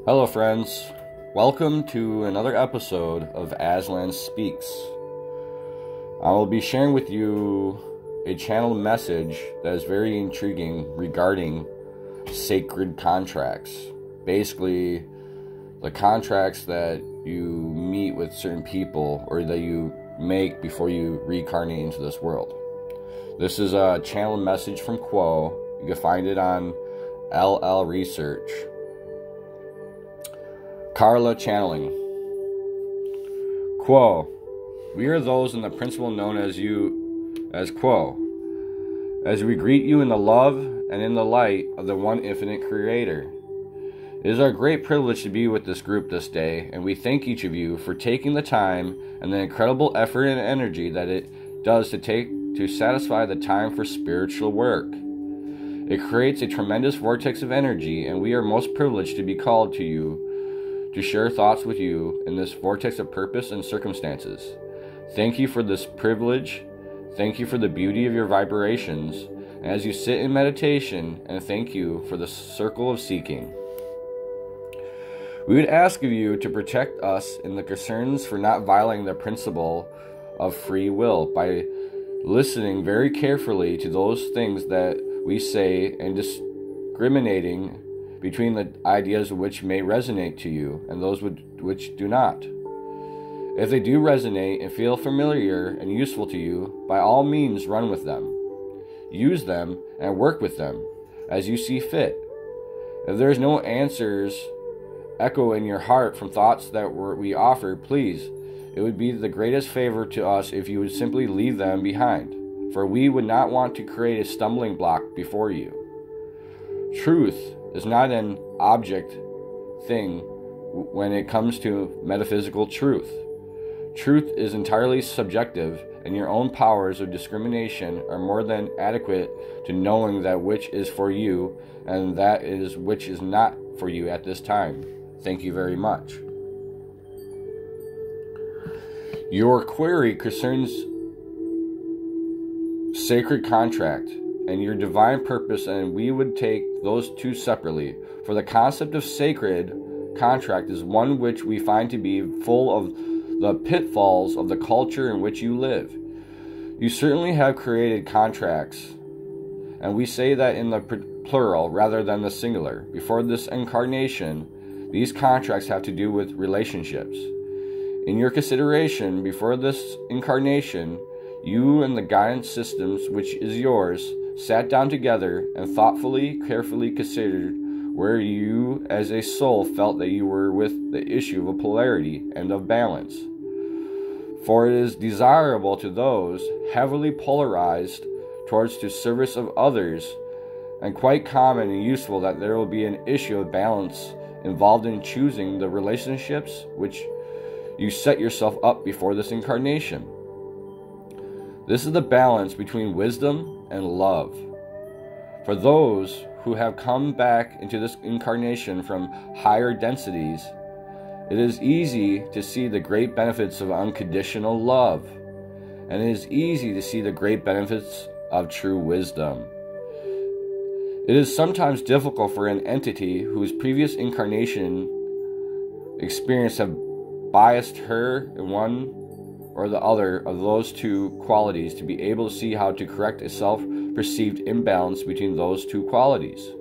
Hello friends, welcome to another episode of Aslan Speaks. I will be sharing with you a channeled message that is very intriguing regarding sacred contracts. Basically, the contracts that you meet with certain people or that you make before you reincarnate into this world. This is a channeled message from Quo. You can find it on LL Research. Carla channeling. Quo. We are those in the principle known as you as Quo. As we greet you in the love and in the light of the one infinite creator. It is our great privilege to be with this group this day, and we thank each of you for taking the time and the incredible effort and energy that it does to satisfy the time for spiritual work. It creates a tremendous vortex of energy, and we are most privileged to be called to you to share thoughts with you in this vortex of purpose and circumstances. Thank you for this privilege. Thank you for the beauty of your vibrations and as you sit in meditation, and thank you for the circle of seeking. We would ask of you to protect us in the concerns for not violating the principle of free will by listening very carefully to those things that we say and discriminating between the ideas which may resonate to you and those which do not. If they do resonate and feel familiar and useful to you, by all means run with them. Use them and work with them as you see fit. If there is no answers echo in your heart from thoughts that we offer, please, it would be the greatest favor to us if you would simply leave them behind, for we would not want to create a stumbling block before you. Truth is not an object thing when it comes to metaphysical truth. Truth is entirely subjective, and your own powers of discrimination are more than adequate to knowing that which is for you and that is which is not for you at this time. Thank you very much. Your query concerns sacred contract and your divine purpose, and we would take those two separately. For the concept of sacred contract is one which we find to be full of the pitfalls of the culture in which you live. You certainly have created contracts, and we say that in the plural rather than the singular. Before this incarnation, these contracts have to do with relationships. In your consideration, before this incarnation, you and the guidance systems which is yours sat down together and thoughtfully, carefully considered where you as a soul felt that you were with the issue of polarity and of balance. For it is desirable to those heavily polarized towards the service of others, and quite common and useful that there will be an issue of balance involved in choosing the relationships which you set yourself up before this incarnation. This is the balance between wisdom and love. For those who have come back into this incarnation from higher densities, it is easy to see the great benefits of unconditional love, and it is easy to see the great benefits of true wisdom. It is sometimes difficult for an entity whose previous incarnation experience have biased her in one or the other of those two qualities to be able to see how to correct a self-perceived imbalance between those two qualities.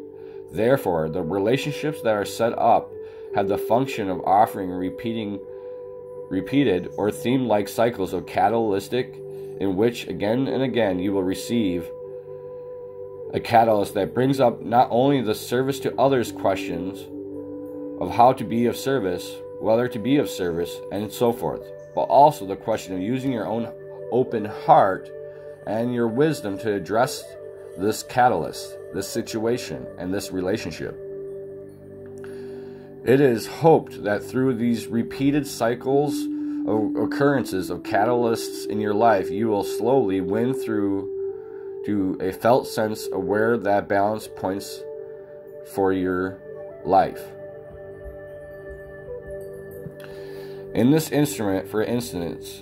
Therefore, the relationships that are set up have the function of offering repeated or theme-like cycles of catalytic in which again and again you will receive a catalyst that brings up not only the service to others questions of how to be of service, whether to be of service, and so forth, but also the question of using your own open heart and your wisdom to address this catalyst, this situation, and this relationship. It is hoped that through these repeated cycles of occurrences of catalysts in your life, you will slowly win through to a felt sense of where that balance points for your life. In this instrument, for instance,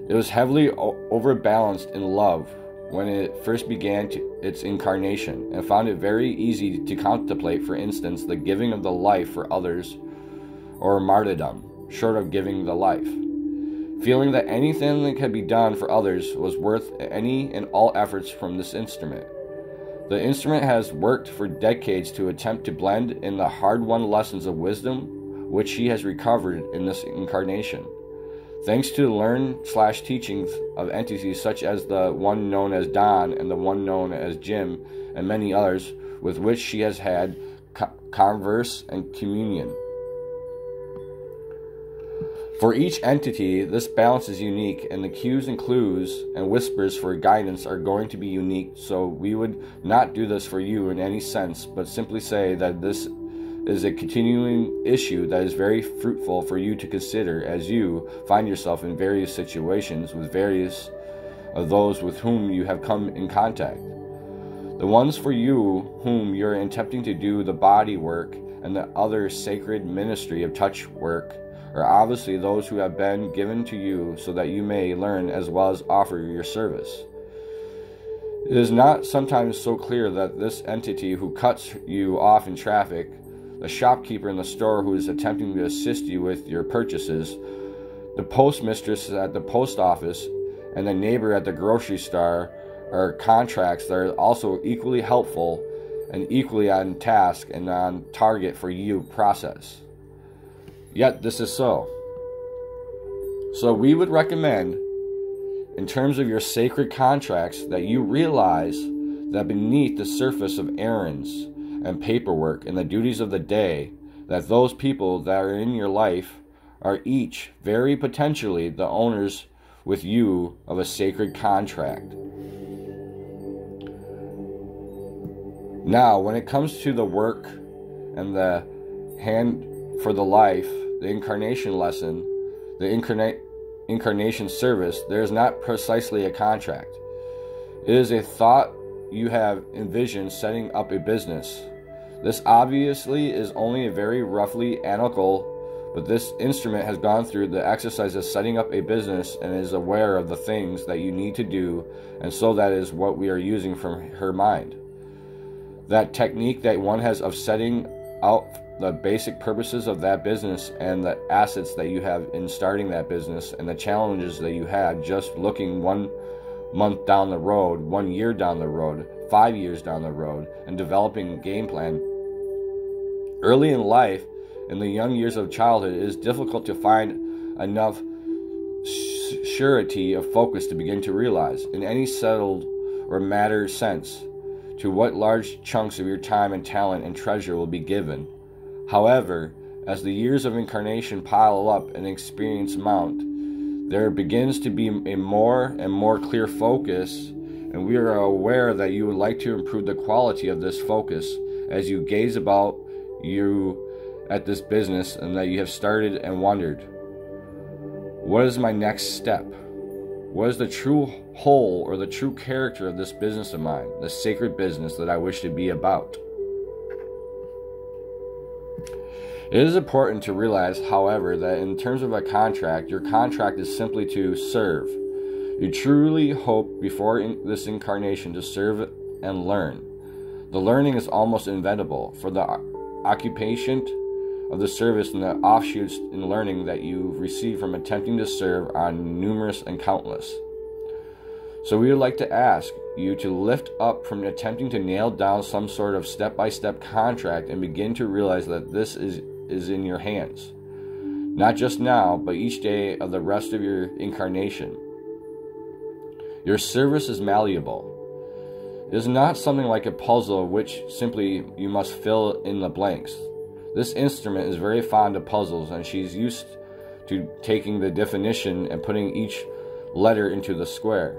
it was heavily overbalanced in love when it first began its incarnation, and found it very easy to contemplate, for instance, the giving of the life for others or martyrdom, short of giving the life. Feeling that anything that could be done for others was worth any and all efforts from this instrument. The instrument has worked for decades to attempt to blend in the hard-won lessons of wisdom which she has recovered in this incarnation. Thanks to the learn/teachings of entities such as the one known as Don and the one known as Jim and many others with which she has had converse and communion. For each entity, this balance is unique, and the cues and clues and whispers for guidance are going to be unique, so we would not do this for you in any sense, but simply say that this is a continuing issue that is very fruitful for you to consider as you find yourself in various situations with various of those with whom you have come in contact. The ones for you whom you're attempting to do the body work and the other sacred ministry of touch work are obviously those who have been given to you so that you may learn as well as offer your service. It is not sometimes so clear that this entity who cuts you off in traffic, the shopkeeper in the store who is attempting to assist you with your purchases, the postmistress at the post office, and the neighbor at the grocery store are contracts that are also equally helpful and equally on task and on target for you process. Yet this is so. So we would recommend, in terms of your sacred contracts, that you realize that beneath the surface of errands and paperwork and the duties of the day, that those people that are in your life are each very potentially the owners with you of a sacred contract. Now, when it comes to the work and the hand for the life, the incarnation lesson, the incarnation service, there is not precisely a contract. It is a thought you have envisioned setting up a business. This obviously is only a very roughly analytical, but this instrument has gone through the exercise of setting up a business and is aware of the things that you need to do, and so that is what we are using from her mind. That technique that one has of setting out the basic purposes of that business and the assets that you have in starting that business and the challenges that you had just looking 1 month down the road, 1 year down the road, 5 years down the road, and developing a game plan. Early in life, in the young years of childhood, it is difficult to find enough surety of focus to begin to realize, in any settled or matter sense, to what large chunks of your time and talent and treasure will be given. However, as the years of incarnation pile up and experience mount, there begins to be a more and more clear focus, and we are aware that you would like to improve the quality of this focus as you gaze about you at this business and that you have started and wondered, what is my next step? What is the true whole or the true character of this business of mine, the sacred business that I wish to be about? It is important to realize, however, that in terms of a contract, your contract is simply to serve. You truly hope before this incarnation to serve and learn. The learning is almost inevitable, for the occupation of the service and the offshoots in learning that you receive from attempting to serve are numerous and countless. So we would like to ask you to lift up from attempting to nail down some sort of step-by-step contract and begin to realize that this is in your hands. Not just now, but each day of the rest of your incarnation. Your service is malleable. It is not something like a puzzle of which simply you must fill in the blanks. This instrument is very fond of puzzles, and she's used to taking the definition and putting each letter into the square.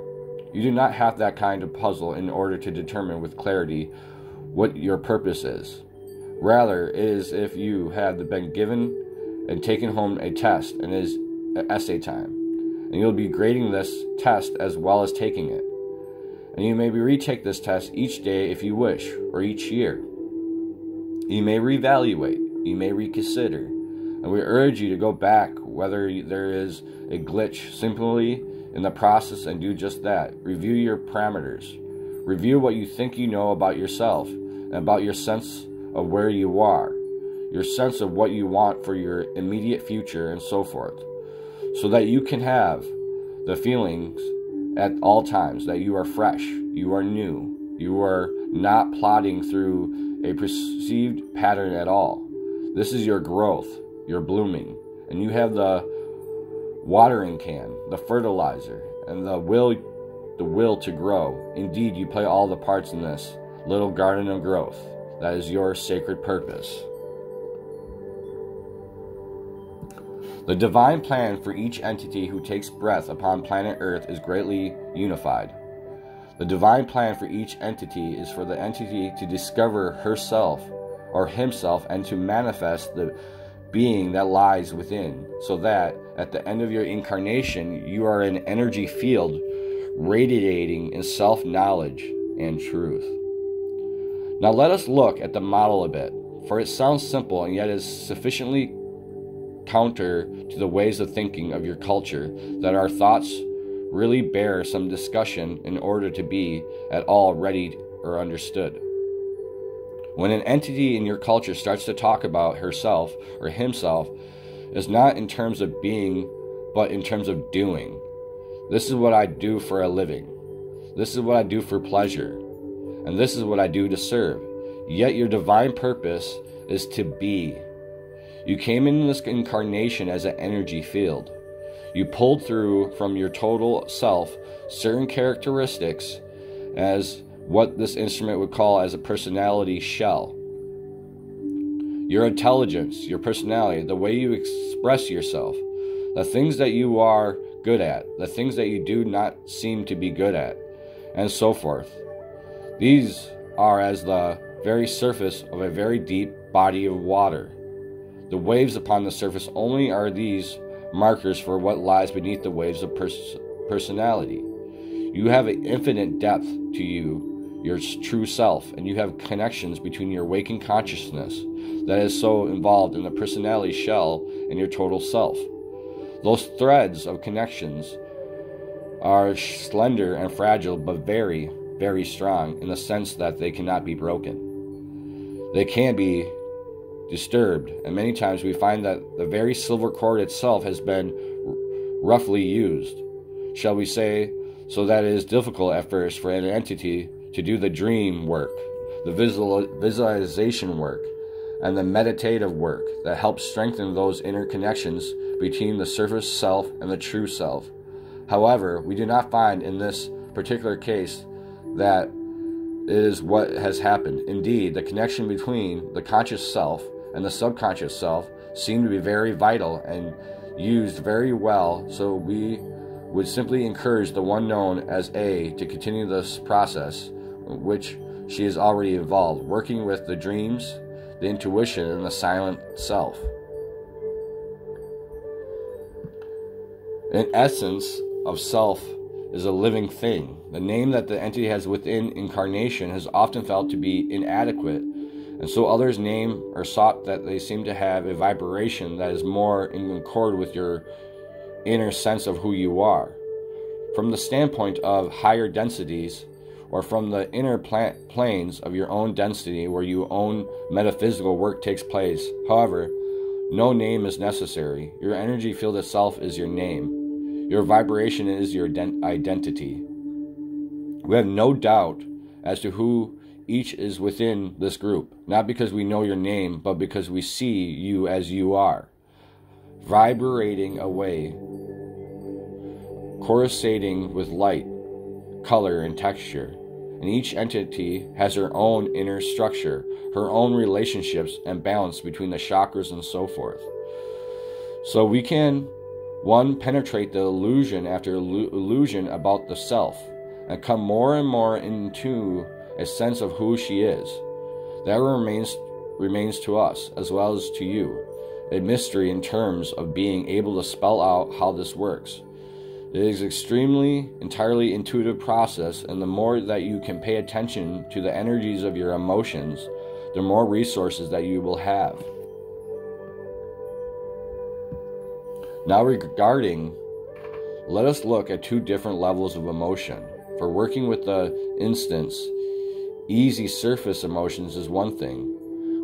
You do not have that kind of puzzle in order to determine with clarity what your purpose is. Rather, it is if you had been given and taken home a test, and it is essay time, and you'll be grading this test as well as taking it. And you may retake this test each day if you wish, or each year. You may reevaluate, you may reconsider, and we urge you to go back whether there is a glitch simply in the process and do just that. Review your parameters. Review what you think you know about yourself and about your sense of where you are. your sense of what you want for your immediate future, and so forth, so that you can have the feelings at all times that you are fresh, you are new, you are not plodding through a perceived pattern at all. This is your growth, your blooming, and you have the watering can, the fertilizer, and the will to grow. Indeed, you play all the parts in this little garden of growth. That is your sacred purpose. The divine plan for each entity who takes breath upon planet Earth is greatly unified. The divine plan for each entity is for the entity to discover herself or himself and to manifest the being that lies within, so that at the end of your incarnation you are an energy field radiating in self-knowledge and truth. Now let us look at the model a bit, for it sounds simple and yet is sufficiently counter to the ways of thinking of your culture that our thoughts really bear some discussion in order to be at all ready or understood. When an entity in your culture starts to talk about herself or himself, it's not in terms of being, but in terms of doing. This is what I do for a living. This is what I do for pleasure. And this is what I do to serve. Yet your divine purpose is to be. You came in this incarnation as an energy field. You pulled through from your total self certain characteristics as what this instrument would call as a personality shell. Your intelligence, your personality, the way you express yourself, the things that you are good at, the things that you do not seem to be good at, and so forth. These are as the very surface of a very deep body of water. The waves upon the surface only are these markers for what lies beneath the waves of personality. You have an infinite depth to you, your true self, and you have connections between your waking consciousness that is so involved in the personality shell and your total self. Those threads of connections are slender and fragile, but very, very strong in the sense that they cannot be broken. They can be disturbed, and many times we find that the very silver cord itself has been roughly used, shall we say, so that it is difficult at first for an entity to do the dream work, the visualization work, and the meditative work that helps strengthen those inner connections between the surface self and the true self. However, we do not find in this particular case that it is what has happened. Indeed, the connection between the conscious self and the subconscious self seem to be very vital and used very well, so we would simply encourage the one known as A to continue this process, which she is already involved, working with the dreams, the intuition, and the silent self. An essence of self is a living thing. The name that the entity has within incarnation has often felt to be inadequate, and so others name or sought that they seem to have a vibration that is more in accord with your inner sense of who you are. From the standpoint of higher densities, or from the inner planes of your own density where your own metaphysical work takes place, however, no name is necessary. Your energy field itself is your name. Your vibration is your identity. We have no doubt as to who each is within this group, not because we know your name, but because we see you as you are, vibrating away, coruscating with light, color, and texture. And each entity has her own inner structure, her own relationships and balance between the chakras and so forth. So we can, one, penetrate the illusion after illusion about the self and come more and more into a sense of who she is. That remains to us as well as to you, a mystery in terms of being able to spell out how this works. It is entirely intuitive process, and the more that you can pay attention to the energies of your emotions, the more resources that you will have. Now let us look at two different levels of emotion. For working with the instance, easy surface emotions is one thing.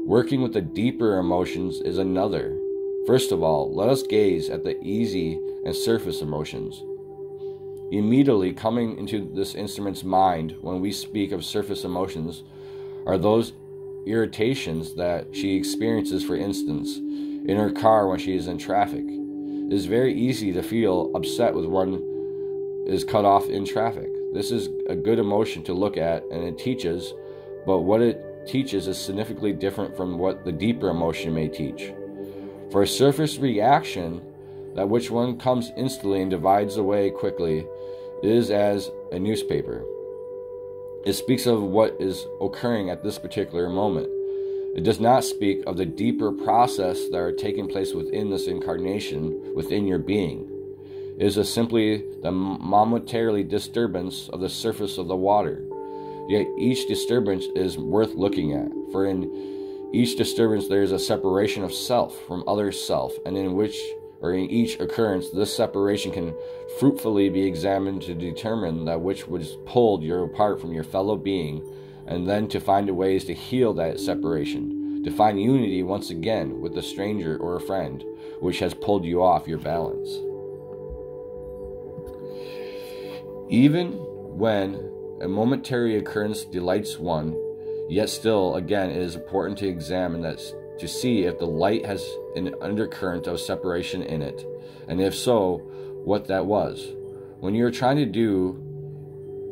Working with the deeper emotions is another. First of all, let us gaze at the easy and surface emotions. Immediately coming into this instrument's mind when we speak of surface emotions are those irritations that she experiences, for instance, in her car when she is in traffic. It is very easy to feel upset when one is cut off in traffic. This is a good emotion to look at, and it teaches, but what it teaches is significantly different from what the deeper emotion may teach. For a surface reaction, that which one comes instantly and divides away quickly, is as a newspaper. It speaks of what is occurring at this particular moment. It does not speak of the deeper process that are taking place within this incarnation, within your being. It is simply the momentary disturbance of the surface of the water. Yet each disturbance is worth looking at, for in each disturbance there is a separation of self from other self, and in each occurrence this separation can fruitfully be examined to determine that which was pulled you apart from your fellow being, and then to find ways to heal that separation, to find unity once again with a stranger or a friend which has pulled you off your balance. Even when a momentary occurrence delights one, yet still, again, it is important to examine that to see if the light has an undercurrent of separation in it, and if so, what that was. When you are trying to do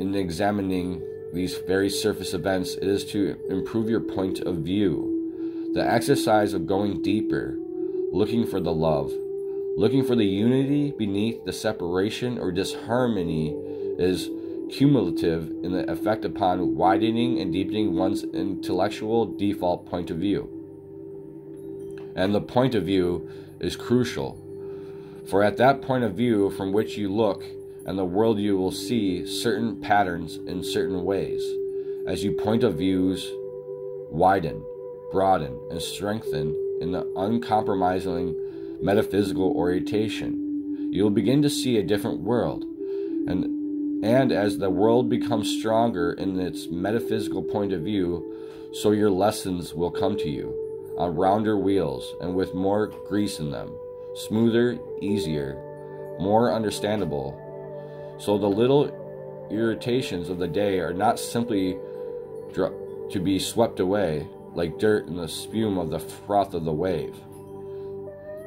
in examining these very surface events, it is to improve your point of view. The exercise of going deeper, looking for the love, looking for the unity beneath the separation or disharmony, is cumulative in the effect upon widening and deepening one's intellectual default point of view. And the point of view is crucial, for at that point of view from which you look and the world, you will see certain patterns in certain ways. As your point of views widen, broaden, and strengthen in the uncompromising metaphysical orientation, you will begin to see a different world. And as the world becomes stronger in its metaphysical point of view, so your lessons will come to you on rounder wheels and with more grease in them, smoother, easier, more understandable. So the little irritations of the day are not simply to be swept away like dirt in the spume of the froth of the wave.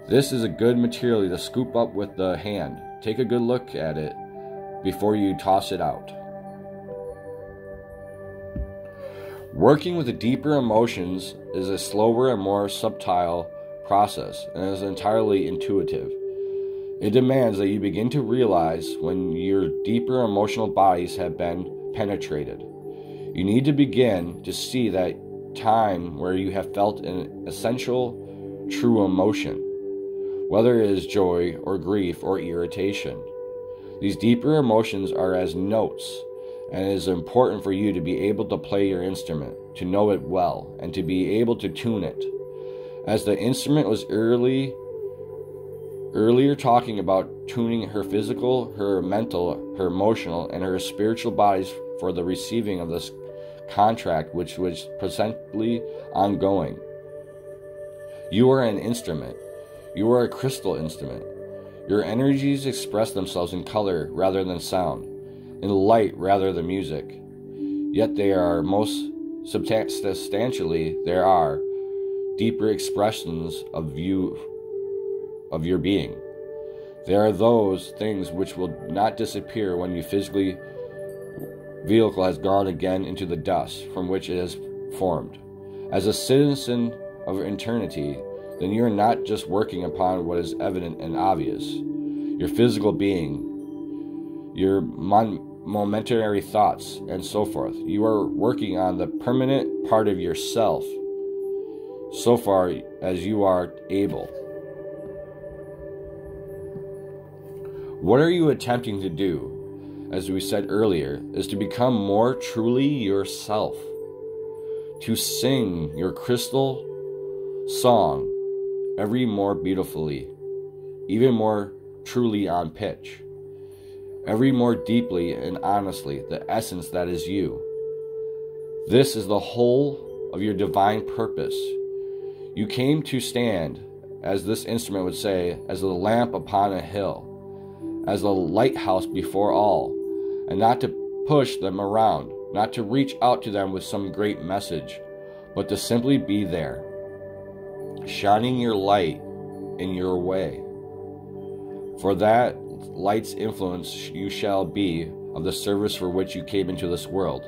This is a good material to scoop up with the hand. Take a good look at it before you toss it out. Working with the deeper emotions is a slower and more subtle process, and is entirely intuitive. It demands that you begin to realize when your deeper emotional bodies have been penetrated. You need to begin to see that time where you have felt an essential, true emotion, whether it is joy or grief or irritation. These deeper emotions are as notes, and it is important for you to be able to play your instrument, to know it well, and to be able to tune it. As the instrument was earlier talking about tuning her physical, her mental, her emotional, and her spiritual bodies for the receiving of this contract which was presently ongoing. You are an instrument. You are a crystal instrument. Your energies express themselves in color rather than sound, in light rather than music. Yet they are most substantially, there are deeper expressions of your being. There are those things which will not disappear when your vehicle has gone again into the dust from which it has formed. As a citizen of eternity, then you are not just working upon what is evident and obvious, your physical being, your momentary thoughts, and so forth. You are working on the permanent part of yourself, so far as you are able. What are you attempting to do, as we said earlier, is to become more truly yourself, to sing your crystal song every more beautifully, even more truly on pitch, every more deeply and honestly, the essence that is you. This is the whole of your divine purpose. You came to stand, as this instrument would say, as a lamp upon a hill, as a lighthouse before all, and not to push them around, not to reach out to them with some great message, but to simply be there, shining your light in your way. For that light's influence you shall be of the service for which you came into this world.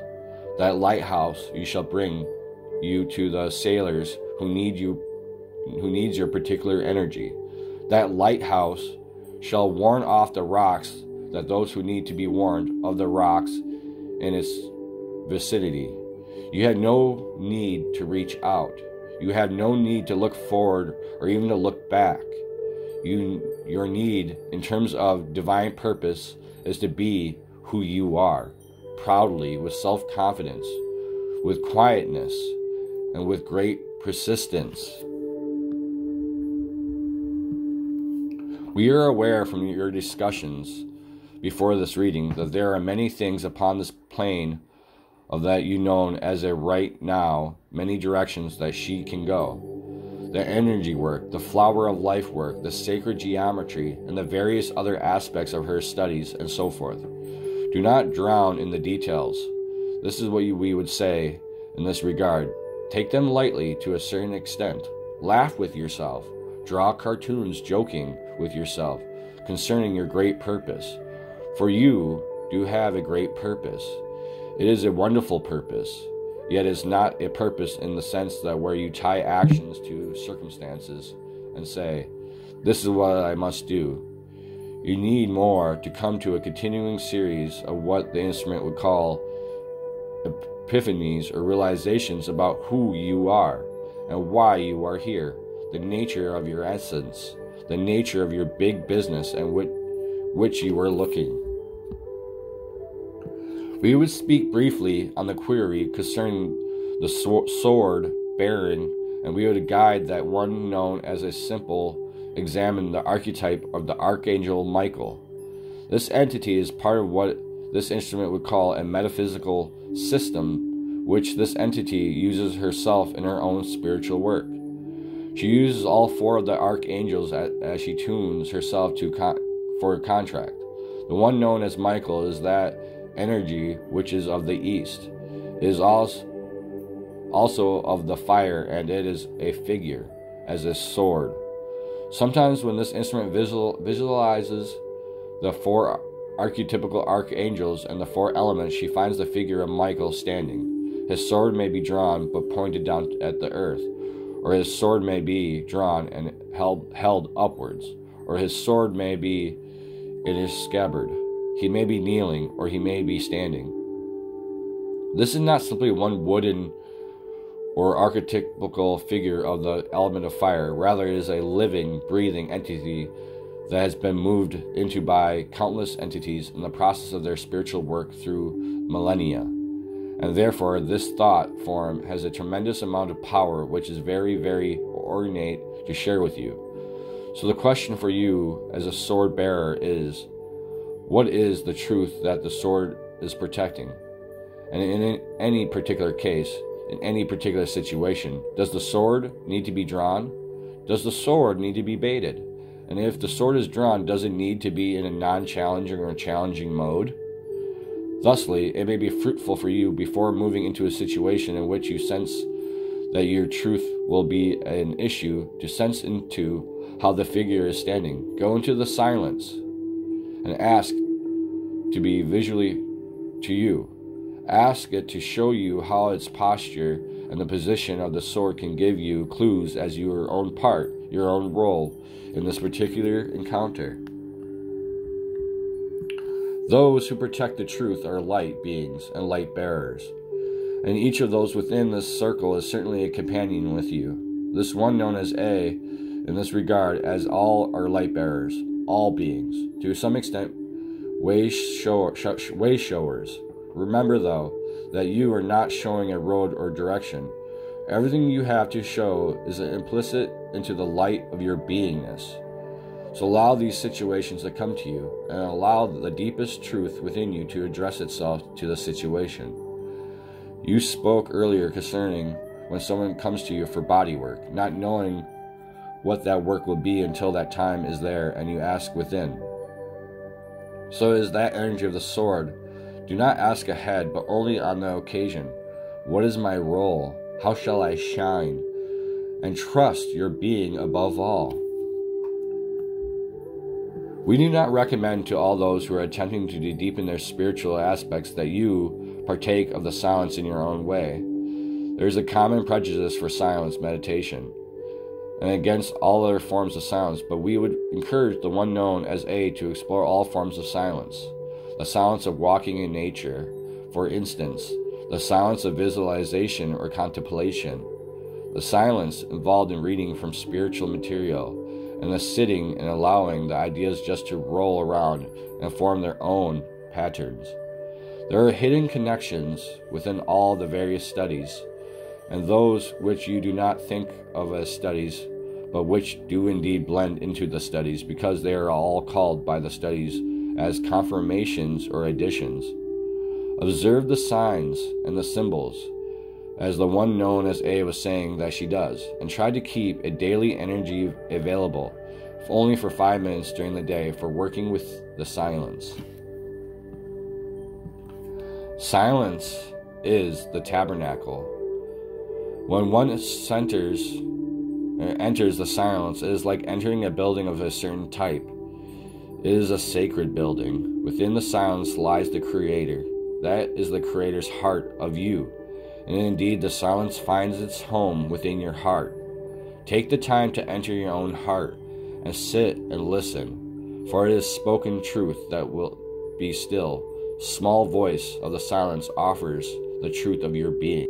That lighthouse you shall bring you to the sailors who needs your particular energy. That lighthouse shall warn off the rocks, that those who need to be warned of the rocks in its vicinity. You had no need to reach out. You have no need to look forward or even to look back. Your need, in terms of divine purpose, is to be who you are, proudly, with self-confidence, with quietness, and with great persistence. We are aware from your discussions before this reading that there are many things upon this plane of that you known as a right now, many directions that she can go. The energy work, the flower of life work, the sacred geometry, and the various other aspects of her studies, and so forth. Do not drown in the details. This is what we would say in this regard. Take them lightly to a certain extent. Laugh with yourself. Draw cartoons joking with yourself concerning your great purpose. For you do have a great purpose. It is a wonderful purpose, yet is not a purpose in the sense that where you tie actions to circumstances and say, this is what I must do. You need more to come to a continuing series of what the instrument would call epiphanies or realizations about who you are and why you are here, the nature of your essence, the nature of your big business and which you are looking. We would speak briefly on the query concerning the sword bearing, and we would guide that one known as a simple examine the archetype of the Archangel Michael. This entity is part of what this instrument would call a metaphysical system, which this entity uses herself in her own spiritual work. She uses all four of the archangels as she tunes herself for a contract. The one known as Michael is that energy which is of the east. It is also of the fire, and it is a figure as a sword. Sometimes when this instrument visualizes the four archetypical archangels and the four elements, she finds the figure of Michael standing. His sword may be drawn but pointed down at the earth, or his sword may be drawn and held upwards, or his sword may be in his scabbard. He may be kneeling, or he may be standing. This is not simply one wooden or archetypical figure of the element of fire. Rather, it is a living, breathing entity that has been moved into by countless entities in the process of their spiritual work through millennia. And therefore, this thought form has a tremendous amount of power, which is very, very ornate to share with you. So the question for you as a sword bearer is, what is the truth that the sword is protecting? And in any particular case, in any particular situation, does the sword need to be drawn? Does the sword need to be baited? And if the sword is drawn, does it need to be in a non-challenging or challenging mode? Thusly, it may be fruitful for you before moving into a situation in which you sense that your truth will be an issue to sense into how the figure is standing. Go into the silence and ask to be visually to you. Ask it to show you how its posture and the position of the sword can give you clues as your own part, your own role in this particular encounter. Those who protect the truth are light beings and light bearers, and each of those within this circle is certainly a companion with you. This one known as A, in this regard, as all are light bearers, all beings, to some extent way showers. Remember, though, that you are not showing a road or direction. Everything you have to show is implicit into the light of your beingness. So allow these situations to come to you, and allow the deepest truth within you to address itself to the situation. You spoke earlier concerning when someone comes to you for body work, not knowing what that work will be until that time is there and you ask within. So is that energy of the sword. Do not ask ahead, but only on the occasion. What is my role? How shall I shine? And trust your being above all. We do not recommend to all those who are attempting to deepen their spiritual aspects that you partake of the silence in your own way. There is a common prejudice for silence meditation and against all other forms of silence, but we would encourage the one known as A to explore all forms of silence. The silence of walking in nature, for instance, the silence of visualization or contemplation, the silence involved in reading from spiritual material, and the sitting and allowing the ideas just to roll around and form their own patterns. There are hidden connections within all the various studies, and those which you do not think of as studies, but which do indeed blend into the studies, because they are all called by the studies as confirmations or additions. Observe the signs and the symbols, as the one known as A was saying that she does, and try to keep a daily energy available, if only for 5 minutes during the day, for working with the silence. Silence is the tabernacle. When one enters the silence, it is like entering a building of a certain type. It is a sacred building. Within the silence lies the Creator. That is the Creator's heart of you. And indeed, the silence finds its home within your heart. Take the time to enter your own heart and sit and listen, for it is spoken truth that will be still. Small voice of the silence offers the truth of your being.